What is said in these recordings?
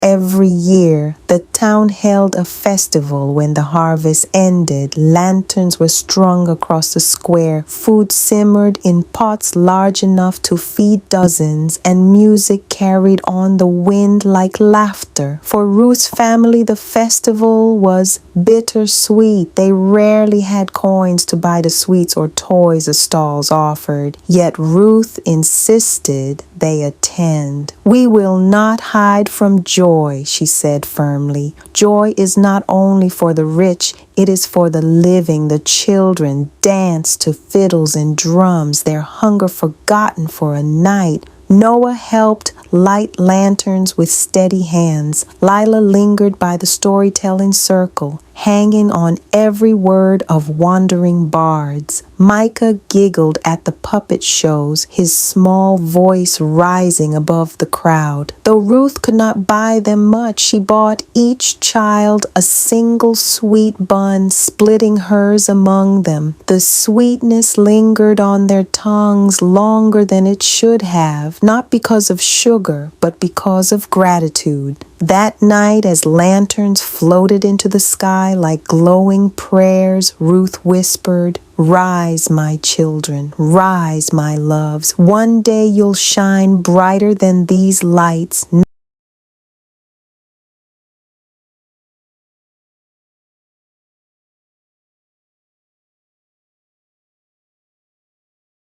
Every year, the town held a festival. When the harvest ended, lanterns were strung across the square, food simmered in pots large enough to feed dozens, and music carried on the wind like laughter. For Ruth's family, the festival was bittersweet. They rarely had coins to buy the sweets or toys the stalls offered, yet Ruth insisted they attend. "We will not hide from joy," she said firmly. "Joy is not only for the rich, it is for the living." The children danced to fiddles and drums, their hunger forgotten for a night. Noah helped light lanterns with steady hands. Lila lingered by the storytelling circle, hanging on every word of wandering bards. Micah giggled at the puppet shows, his small voice rising above the crowd. Though Ruth could not buy them much, she bought each child a single sweet bun, splitting hers among them. The sweetness lingered on their tongues longer than it should have, not because of sugar, but because of gratitude. That night, as lanterns floated into the sky like glowing prayers, Ruth whispered, "Rise, my children, rise, my loves. One day you'll shine brighter than these lights."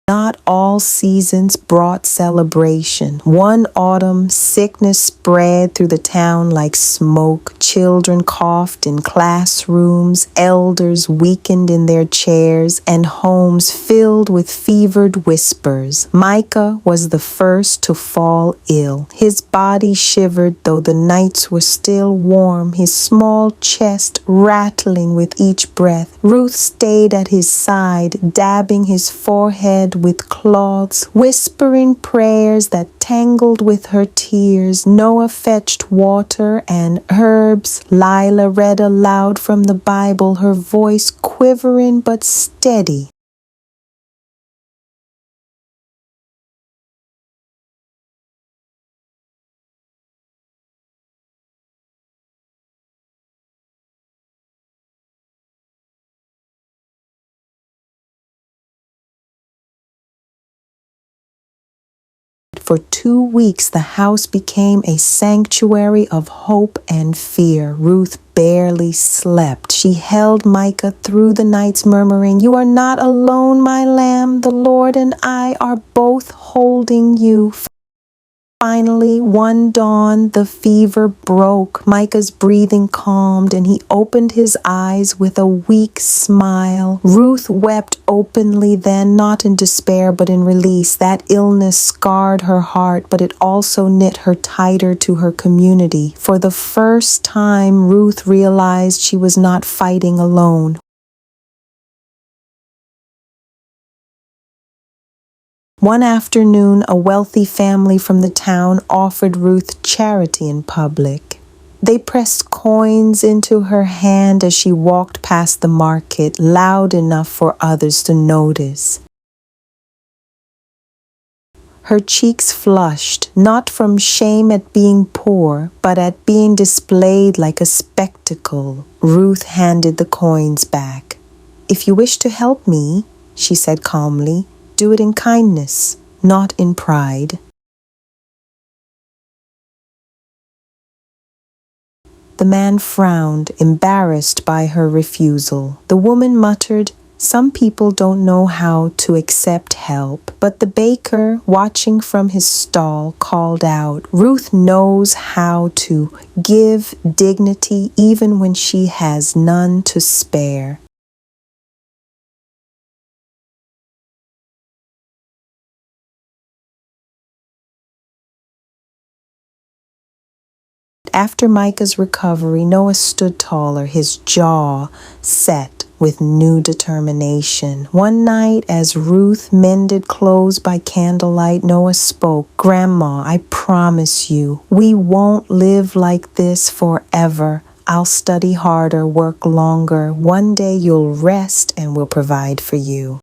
Not all seasons brought celebration. One autumn, sickness spread through the town like smoke. Children coughed in classrooms, elders weakened in their chairs, and homes filled with fevered whispers. Micah was the first to fall ill. His body shivered though the nights were still warm, his small chest rattling with each breath. Ruth stayed at his side, dabbing his forehead with cloths, whispering prayers that tangled with her tears. Noah fetched water and herbs. Lila read aloud from the Bible, her voice quivering but steady. For 2 weeks, the house became a sanctuary of hope and fear. Ruth barely slept. She held Micah through the nights, murmuring, "You are not alone, my lamb. The Lord and I are both holding you." Finally, one dawn, the fever broke. Micah's breathing calmed, and he opened his eyes with a weak smile. Ruth wept openly then, not in despair, but in release. That illness scarred her heart, but it also knit her tighter to her community. For the first time, Ruth realized she was not fighting alone. One afternoon, a wealthy family from the town offered Ruth charity in public. They pressed coins into her hand as she walked past the market, loud enough for others to notice. Her cheeks flushed, not from shame at being poor, but at being displayed like a spectacle. Ruth handed the coins back. "If you wish to help me," she said calmly, "do it in kindness, not in pride." The man frowned, embarrassed by her refusal. The woman muttered, "Some people don't know how to accept help." But the baker, watching from his stall, called out, "Ruth knows how to give dignity even when she has none to spare." After Micah's recovery, Noah stood taller, his jaw set with new determination. One night, as Ruth mended clothes by candlelight, Noah spoke, "Grandma, I promise you, we won't live like this forever. I'll study harder, work longer. One day you'll rest and we'll provide for you."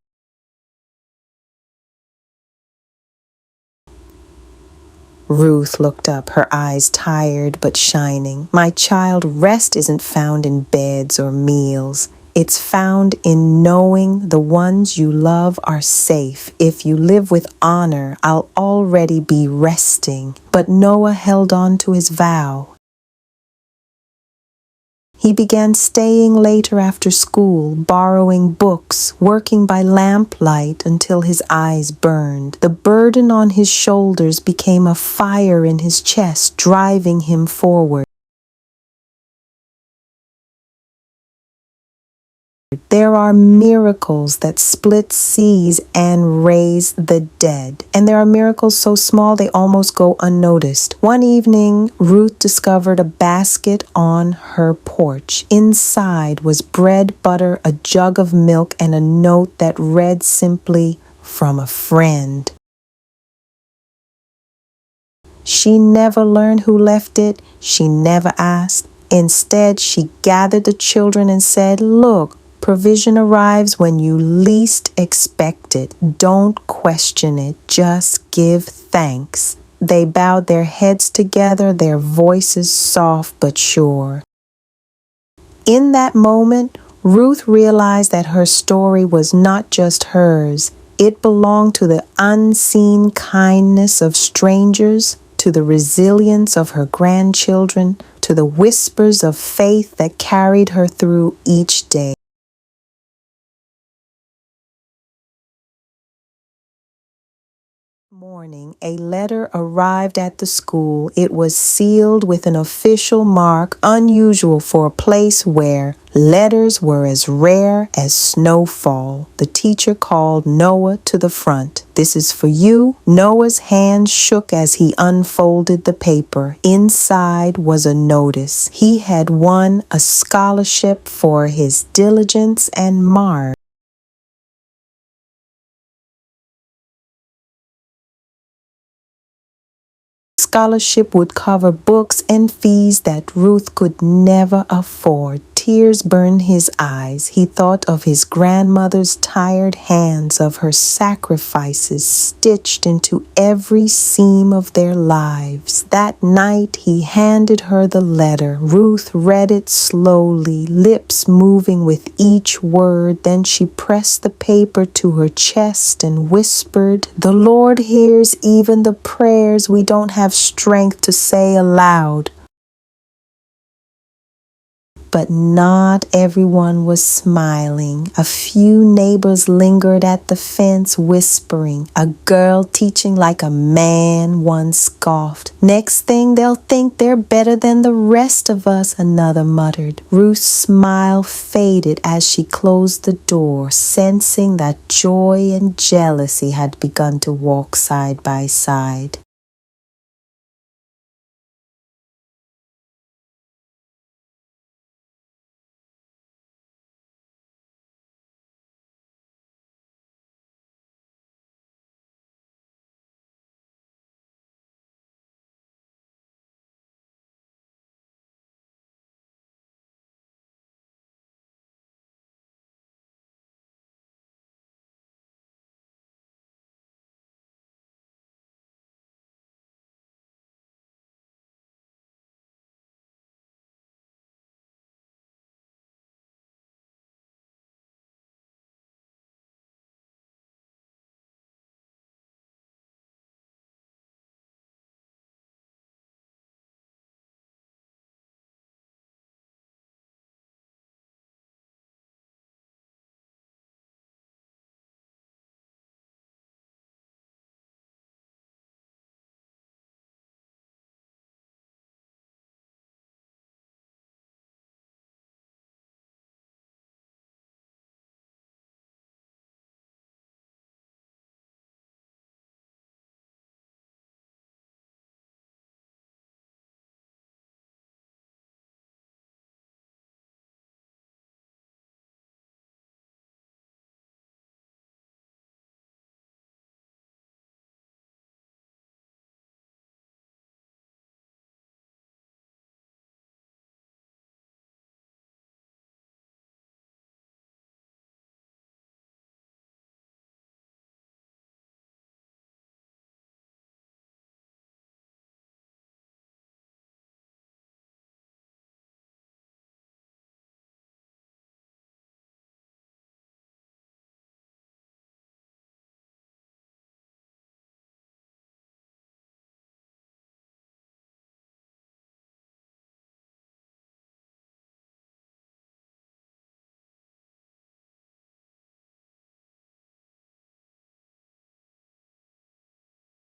Ruth looked up, her eyes tired but shining. My child, rest isn't found in beds or meals. It's found in knowing the ones you love are safe. If you live with honor, I'll already be resting. But Noah held on to his vow. He began staying later after school, borrowing books, working by lamplight until his eyes burned. The burden on his shoulders became a fire in his chest, driving him forward. There are miracles that split seas and raise the dead. And there are miracles so small they almost go unnoticed. One evening, Ruth discovered a basket on her porch. Inside was bread, butter, a jug of milk, and a note that read simply, "From a friend." She never learned who left it. She never asked. Instead, she gathered the children and said, "Look, provision arrives when you least expect it. Don't question it. Just give thanks." They bowed their heads together, their voices soft but sure. In that moment, Ruth realized that her story was not just hers. It belonged to the unseen kindness of strangers, to the resilience of her grandchildren, to the whispers of faith that carried her through each day. Morning, a letter arrived at the school. It was sealed with an official mark, unusual for a place where letters were as rare as snowfall. The teacher called Noah to the front. "This is for you." Noah's hand shook as he unfolded the paper. Inside was a notice. He had won a scholarship for his diligence and mark. Scholarship would cover books and fees that Ruth could never afford. Tears burned his eyes. He thought of his grandmother's tired hands, of her sacrifices stitched into every seam of their lives. That night he handed her the letter. Ruth read it slowly, lips moving with each word. Then she pressed the paper to her chest and whispered, "The Lord hears even the prayers we don't have strength to say aloud." But not everyone was smiling. A few neighbors lingered at the fence whispering. "A girl teaching like a man," one scoffed. "Next thing they'll think they're better than the rest of us," another muttered. Ruth's smile faded as she closed the door, sensing that joy and jealousy had begun to walk side by side.